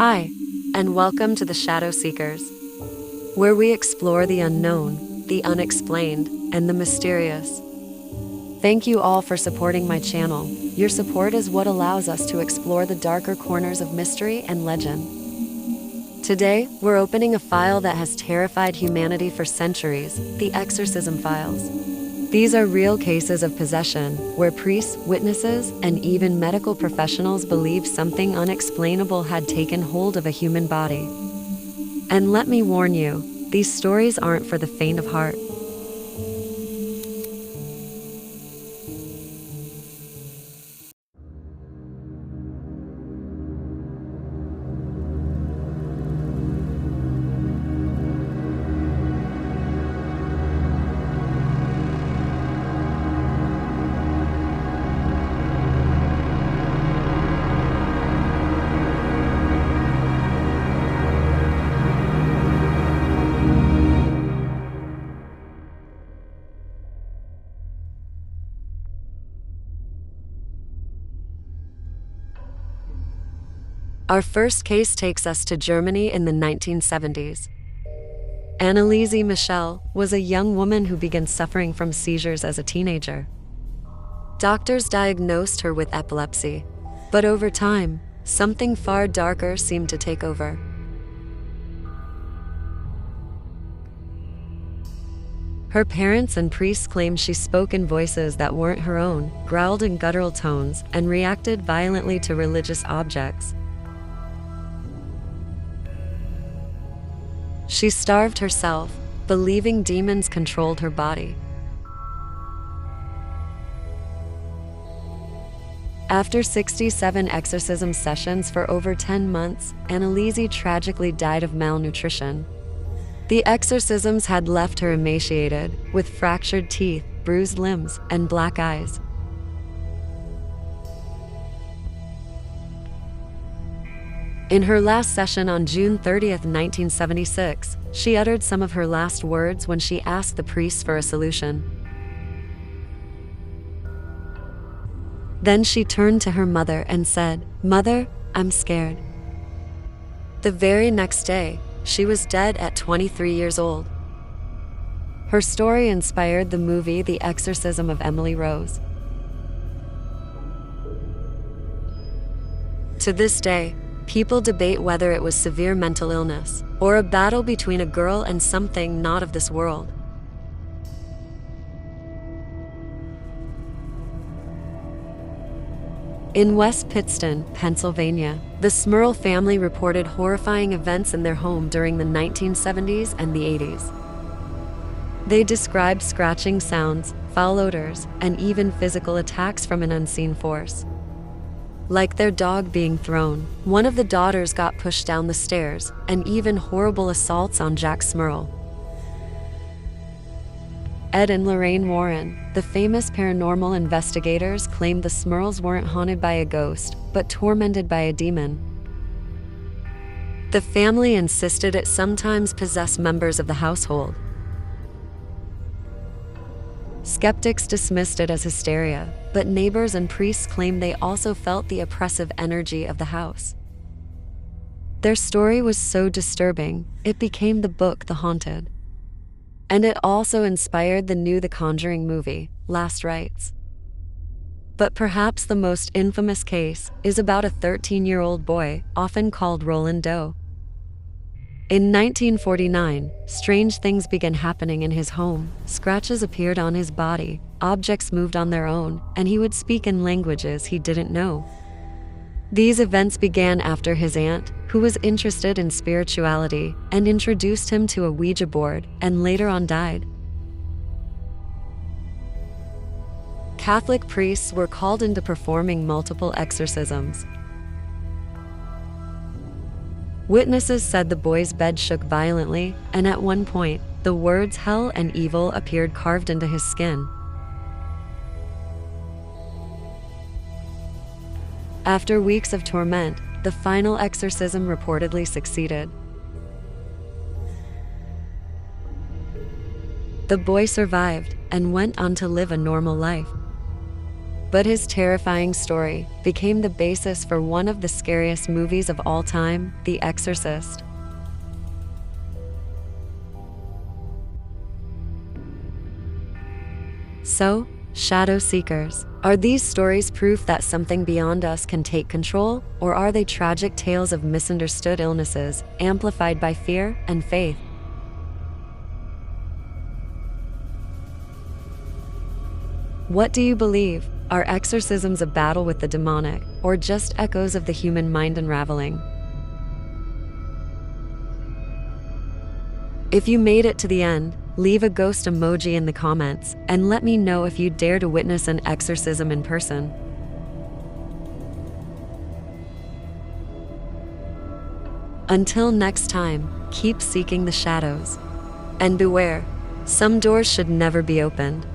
Hi, and welcome to the Shadow Seekers, where we explore the unknown, the unexplained, and the mysterious. Thank you all for supporting my channel. Your support is what allows us to explore the darker corners of mystery and legend. Today, we're opening a file that has terrified humanity for centuries, the Exorcism files. These are real cases of possession, where priests, witnesses, and even medical professionals believe something unexplainable had taken hold of a human body. And let me warn you, these stories aren't for the faint of heart. Our first case takes us to Germany in the 1970s. Anneliese Michel was a young woman who began suffering from seizures as a teenager. Doctors diagnosed her with epilepsy, but over time, something far darker seemed to take over. Her parents and priests claimed she spoke in voices that weren't her own, growled in guttural tones, and reacted violently to religious objects. She starved herself, believing demons controlled her body. After 67 exorcism sessions for over 10 months, Anneliese tragically died of malnutrition. The exorcisms had left her emaciated, with fractured teeth, bruised limbs, and black eyes. In her last session on June 30th, 1976, she uttered some of her last words when she asked the priests for a solution. Then she turned to her mother and said, "Mother, I'm scared." The very next day, she was dead at 23 years old. Her story inspired the movie The Exorcism of Emily Rose. To this day, people debate whether it was severe mental illness or a battle between a girl and something not of this world. In West Pittston, Pennsylvania, the Smurl family reported horrifying events in their home during the 1970s and the 80s. They described scratching sounds, foul odors, and even physical attacks from an unseen force. Like their dog being thrown, one of the daughters got pushed down the stairs, and even horrible assaults on Jack Smurl. Ed and Lorraine Warren, the famous paranormal investigators, claimed the Smurls weren't haunted by a ghost, but tormented by a demon. The family insisted it sometimes possessed members of the household. Skeptics dismissed it as hysteria, but neighbors and priests claimed they also felt the oppressive energy of the house. Their story was so disturbing, it became the book The Haunted. And it also inspired the new The Conjuring movie, Last Rites. But perhaps the most infamous case is about a 13-year-old boy, often called Roland Doe. In 1949, strange things began happening in his home. Scratches appeared on his body, objects moved on their own, and he would speak in languages he didn't know. These events began after his aunt, who was interested in spirituality, and introduced him to a Ouija board, and later on died. Catholic priests were called into performing multiple exorcisms. Witnesses said the boy's bed shook violently, and at one point, the words "hell" and "evil" appeared carved into his skin. After weeks of torment, the final exorcism reportedly succeeded. The boy survived and went on to live a normal life. But his terrifying story became the basis for one of the scariest movies of all time, The Exorcist. So, shadow seekers, are these stories proof that something beyond us can take control, or are they tragic tales of misunderstood illnesses, amplified by fear and faith? What do you believe? Are exorcisms a battle with the demonic, or just echoes of the human mind unraveling? If you made it to the end, leave a ghost emoji in the comments, and let me know if you dare to witness an exorcism in person. Until next time, keep seeking the shadows. And beware, some doors should never be opened.